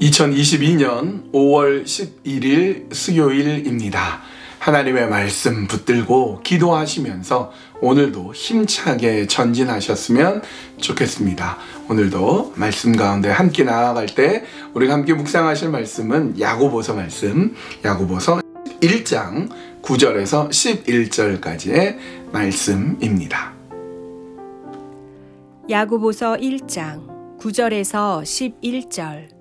2022년 5월 11일 수요일입니다. 하나님의 말씀 붙들고 기도하시면서 오늘도 힘차게 전진하셨으면 좋겠습니다. 오늘도 말씀 가운데 함께 나아갈 때 우리가 함께 묵상하실 말씀은 야고보서 말씀, 야고보서 1장 9절에서 11절까지의 말씀입니다. 야고보서 1장 9절에서 11절.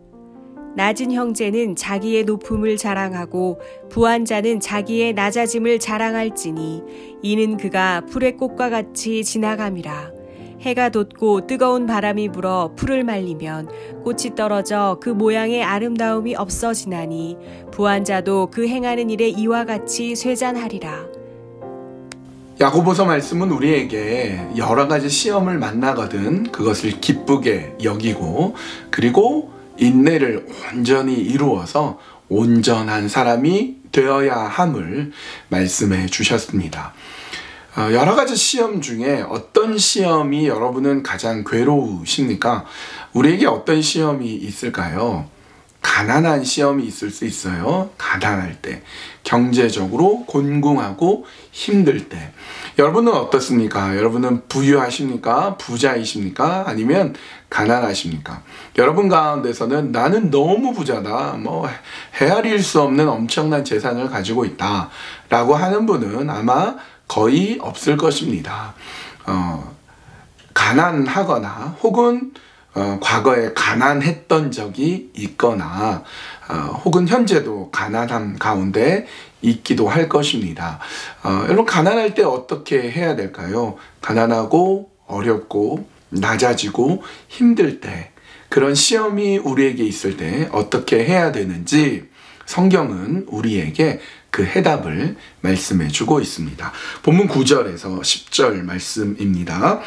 낮은 형제는 자기의 높음을 자랑하고 부한 자는 자기의 낮아짐을 자랑할지니 이는 그가 풀의 꽃과 같이 지나감이라. 해가 돋고 뜨거운 바람이 불어 풀을 말리면 꽃이 떨어져 그 모양의 아름다움이 없어지나니 부한 자도 그 행하는 일에 이와 같이 쇠잔하리라. 야고보서 말씀은 우리에게 여러 가지 시험을 만나거든 그것을 기쁘게 여기고 그리고 인내를 온전히 이루어서 온전한 사람이 되어야 함을 말씀해 주셨습니다. 여러 가지 시험 중에 어떤 시험이 여러분은 가장 괴로우십니까? 우리에게 어떤 시험이 있을까요? 가난한 시험이 있을 수 있어요. 가난할 때, 경제적으로 곤궁하고 힘들 때. 여러분은 어떻습니까? 여러분은 부유하십니까? 부자이십니까? 아니면 가난하십니까? 여러분 가운데서는 나는 너무 부자다, 헤아릴 수 없는 엄청난 재산을 가지고 있다 라고 하는 분은 아마 거의 없을 것입니다. 가난하거나 혹은 과거에 가난했던 적이 있거나 혹은 현재도 가난함 가운데 있기도 할 것입니다. 여러분 가난할 때 어떻게 해야 될까요? 가난하고 어렵고 낮아지고 힘들 때 그런 시험이 우리에게 있을 때 어떻게 해야 되는지 성경은 우리에게 그 해답을 말씀해 주고 있습니다. 본문 9절에서 10절 말씀입니다.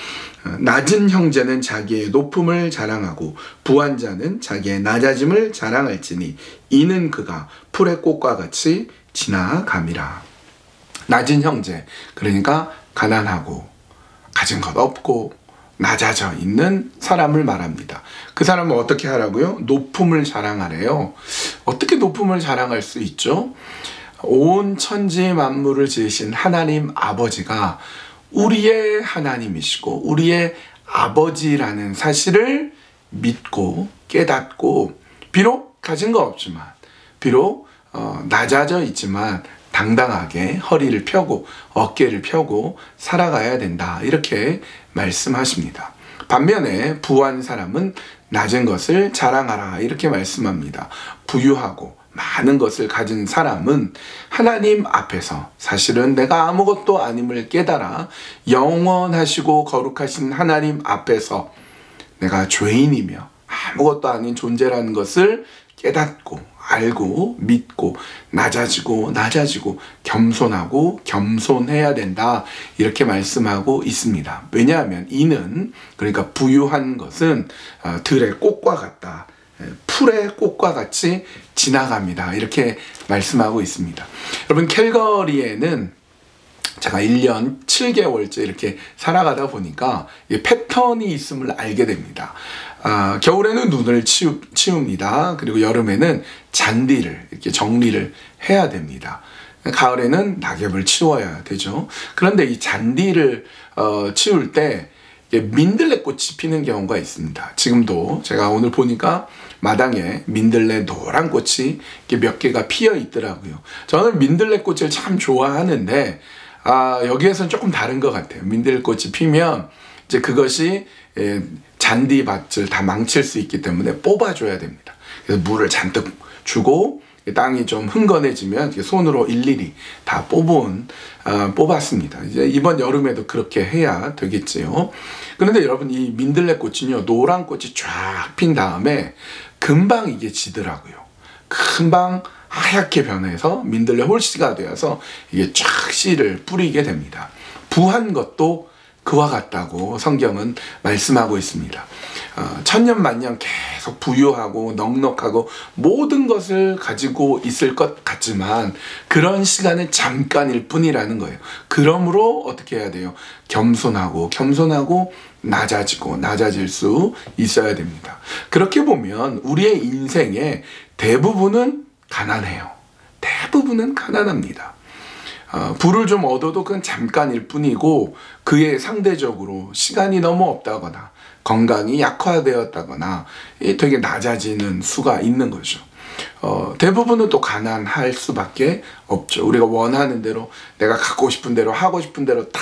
낮은 형제는 자기의 높음을 자랑하고 부한 자는 자기의 낮아짐을 자랑할지니 이는 그가 풀의 꽃과 같이 지나감이라. 낮은 형제, 그러니까 가난하고 가진 것 없고 낮아져 있는 사람을 말합니다. 그 사람은 어떻게 하라고요? 높음을 자랑하래요. 어떻게 높음을 자랑할 수 있죠? 온 천지 만물을 지으신 하나님 아버지가 우리의 하나님이시고 우리의 아버지라는 사실을 믿고 깨닫고 비록 가진 거 없지만 비록 낮아져 있지만 당당하게 허리를 펴고 어깨를 펴고 살아가야 된다 이렇게 말씀하십니다. 반면에 부한 사람은 낮은 것을 자랑하라 이렇게 말씀합니다. 부유하고 많은 것을 가진 사람은 하나님 앞에서 사실은 내가 아무것도 아님을 깨달아 영원하시고 거룩하신 하나님 앞에서 내가 죄인이며 아무것도 아닌 존재라는 것을 깨닫고 알고 믿고 낮아지고 겸손하고 겸손해야 된다 이렇게 말씀하고 있습니다. 왜냐하면 이는 그러니까 부유한 것은 들의 꽃과 같다. 풀의 꽃과 같이 지나갑니다. 이렇게 말씀하고 있습니다. 여러분 캘거리에는 제가 1년 7개월째 이렇게 살아가다 보니까 패턴이 있음을 알게 됩니다. 겨울에는 눈을 치웁니다. 그리고 여름에는 잔디를 이렇게 정리를 해야 됩니다. 가을에는 낙엽을 치워야 되죠. 그런데 이 잔디를 치울 때 민들레꽃이 피는 경우가 있습니다. 지금도 제가 오늘 보니까 마당에 민들레 노란 꽃이 몇 개가 피어 있더라고요. 저는 민들레꽃을 참 좋아하는데 여기에서는 조금 다른 것 같아요. 민들레꽃이 피면 이제 그것이 잔디밭을 다 망칠 수 있기 때문에 뽑아줘야 됩니다. 그래서 물을 잔뜩 주고 땅이 좀 흥건해지면 손으로 일일이 다 뽑았습니다. 이제 이번 여름에도 그렇게 해야 되겠지요. 그런데 여러분 이 민들레꽃은요 노란 꽃이 쫙 핀 다음에 금방 이게 지더라고요. 금방 하얗게 변해서 민들레 홀씨가 되어서 이게 쫙 씨를 뿌리게 됩니다. 부한 것도 그와 같다고 성경은 말씀하고 있습니다. 천년만년 계속 부유하고 넉넉하고 모든 것을 가지고 있을 것 같지만 그런 시간은 잠깐일 뿐이라는 거예요. 그러므로 어떻게 해야 돼요? 겸손하고 낮아지고 낮아질 수 있어야 됩니다. 그렇게 보면 우리의 인생의 대부분은 가난해요. 대부분은 가난합니다. 부를 좀 얻어도 그건 잠깐일 뿐이고 그에 상대적으로 시간이 너무 없다거나 건강이 약화되었다거나 되게 낮아지는 수가 있는 거죠. 대부분은 또 가난할 수밖에 없죠. 우리가 원하는 대로 내가 갖고 싶은 대로 하고 싶은 대로 다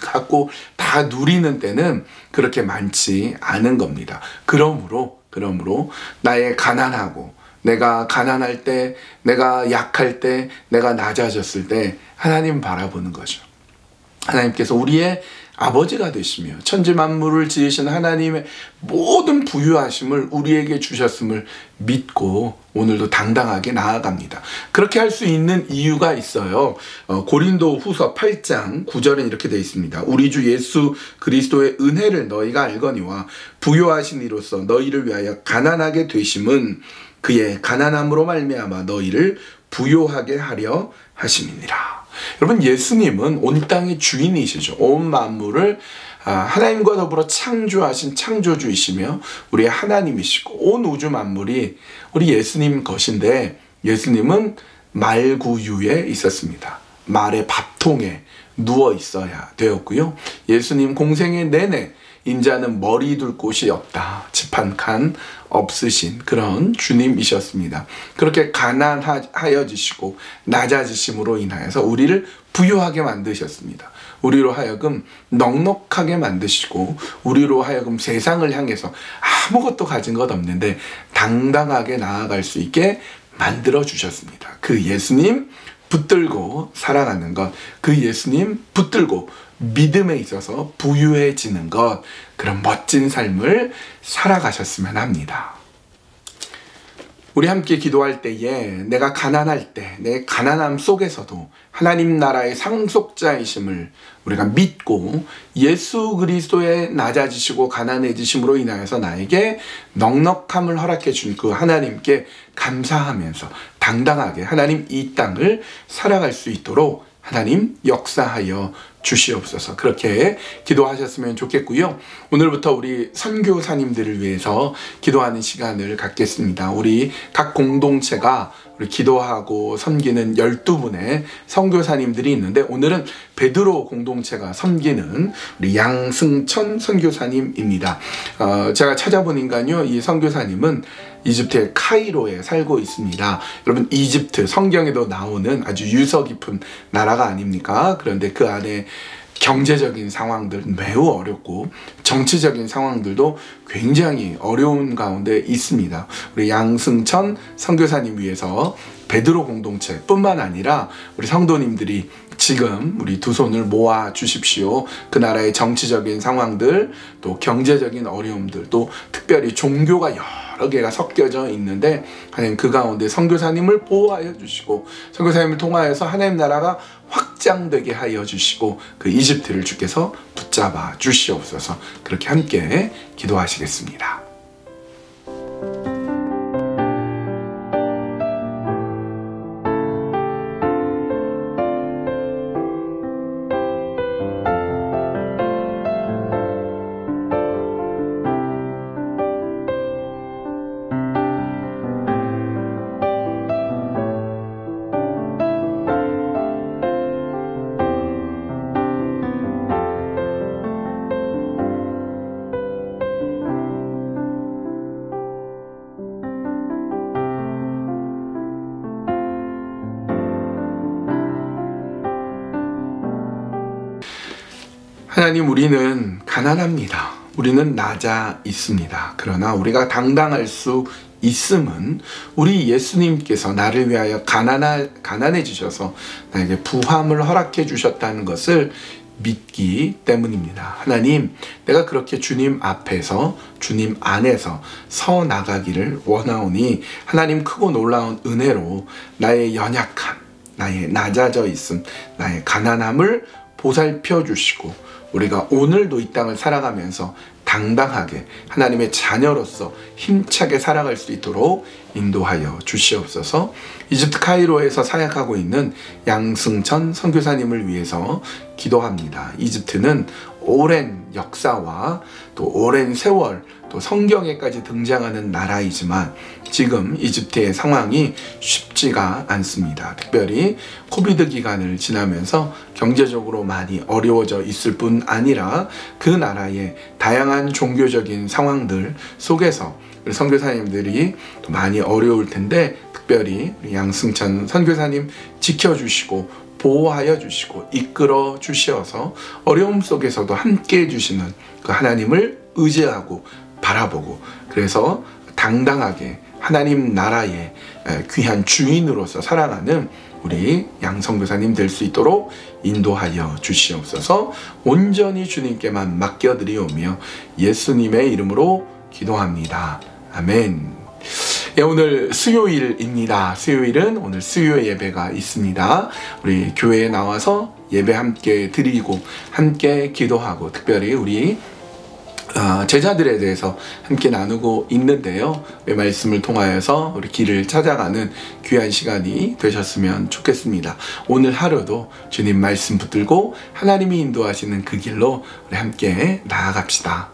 갖고 다 누리는 때는 그렇게 많지 않은 겁니다. 그러므로 나의 가난하고 내가 가난할 때, 내가 약할 때, 내가 낮아졌을 때 하나님 바라보는 거죠. 하나님께서 우리의 아버지가 되시며 천지 만물을 지으신 하나님의 모든 부유하심을 우리에게 주셨음을 믿고 오늘도 당당하게 나아갑니다. 그렇게 할 수 있는 이유가 있어요. 고린도 후서 8장 9절에 이렇게 되어 있습니다. 우리 주 예수 그리스도의 은혜를 너희가 알거니와 부유하신 이로써 너희를 위하여 가난하게 되심은 그의 가난함으로 말미암아 너희를 부유하게 하려 하심이니라. 여러분, 예수님은 온 땅의 주인이시죠. 온 만물을 하나님과 더불어 창조하신 창조주이시며 우리의 하나님이시고 온 우주 만물이 우리 예수님 것인데 예수님은 말구유에 있었습니다. 말의 밥통에 누워 있어야 되었고요. 예수님 공생의 내내 인자는 머리 둘 곳이 없다. 집 한 칸 없으신 그런 주님이셨습니다. 그렇게 가난하여지시고 낮아지심으로 인하여서 우리를 부유하게 만드셨습니다. 우리로 하여금 넉넉하게 만드시고 우리로 하여금 세상을 향해서 아무것도 가진 것 없는데 당당하게 나아갈 수 있게 만들어 주셨습니다. 그 예수님 붙들고 살아가는 것, 그 예수님 붙들고 믿음에 있어서 부유해지는 것, 그런 멋진 삶을 살아가셨으면 합니다. 우리 함께 기도할 때에 내가 가난할 때, 내 가난함 속에서도 하나님 나라의 상속자이심을 우리가 믿고 예수 그리스도의 낮아지시고 가난해지심으로 인하여서 나에게 넉넉함을 허락해 준 그 하나님께 감사하면서 당당하게 하나님 이 땅을 살아갈 수 있도록 하나님 역사하여 주시옵소서. 그렇게 기도하셨으면 좋겠고요. 오늘부터 우리 선교사님들을 위해서 기도하는 시간을 갖겠습니다. 우리 각 공동체가 우리 기도하고 섬기는 12분의 선교사님들이 있는데 오늘은 베드로 공동체가 섬기는 우리 양승천 선교사님입니다. 제가 찾아보니까요, 이 선교사님은 이집트의 카이로에 살고 있습니다. 여러분, 이집트 성경에도 나오는 아주 유서 깊은 나라가 아닙니까? 그런데 그 안에 경제적인 상황들 매우 어렵고 정치적인 상황들도 굉장히 어려운 가운데 있습니다. 우리 양승천 선교사님 위해서 베드로 공동체뿐만 아니라 우리 성도님들이 지금 우리 두 손을 모아 주십시오. 그 나라의 정치적인 상황들, 또 경제적인 어려움들, 또 특별히 종교가 여러 개가 섞여져 있는데 하나님 그 가운데 선교사님을 보호하여 주시고 선교사님을 통하여서 하나님 나라가 확장되게 하여 주시고 그 이집트를 주께서 붙잡아 주시옵소서. 그렇게 함께 기도하시겠습니다. 하나님, 우리는 가난합니다. 우리는 낮아 있습니다. 그러나 우리가 당당할 수 있음은 우리 예수님께서 나를 위하여 가난해지셔서 나에게 부함을 허락해 주셨다는 것을 믿기 때문입니다. 하나님, 내가 그렇게 주님 앞에서 주님 안에서 서 나가기를 원하오니 하나님 크고 놀라운 은혜로 나의 연약함, 나의 낮아져 있음, 나의 가난함을 보살펴 주시고 우리가 오늘도 이 땅을 살아가면서 당당하게 하나님의 자녀로서 힘차게 살아갈 수 있도록 인도하여 주시옵소서. 이집트 카이로에서 사역하고 있는 양승천 선교사님을 위해서 기도합니다. 이집트는 오랜 역사와 또 오랜 세월 또 성경에까지 등장하는 나라이지만 지금 이집트의 상황이 쉽지가 않습니다. 특별히 코비드 기간을 지나면서 경제적으로 많이 어려워져 있을 뿐 아니라 그 나라의 다양한 종교적인 상황들 속에서 우리 선교사님들이 많이 어려울 텐데 특별히 양승천 선교사님 지켜주시고 보호하여 주시고 이끌어 주시어서 어려움 속에서도 함께 해주시는 그 하나님을 의지하고 바라보고 그래서 당당하게 하나님 나라의 귀한 주인으로서 살아가는 우리 양선교사님 될 수 있도록 인도하여 주시옵소서. 온전히 주님께만 맡겨드리오며 예수님의 이름으로 기도합니다. 아멘. 예, 오늘 수요일입니다. 수요일은 오늘 수요 예배가 있습니다. 우리 교회에 나와서 예배 함께 드리고 함께 기도하고 특별히 우리 제자들에 대해서 함께 나누고 있는데요. 이 말씀을 통하여서 우리 길을 찾아가는 귀한 시간이 되셨으면 좋겠습니다. 오늘 하루도 주님 말씀 붙들고 하나님이 인도하시는 그 길로 우리 함께 나아갑시다.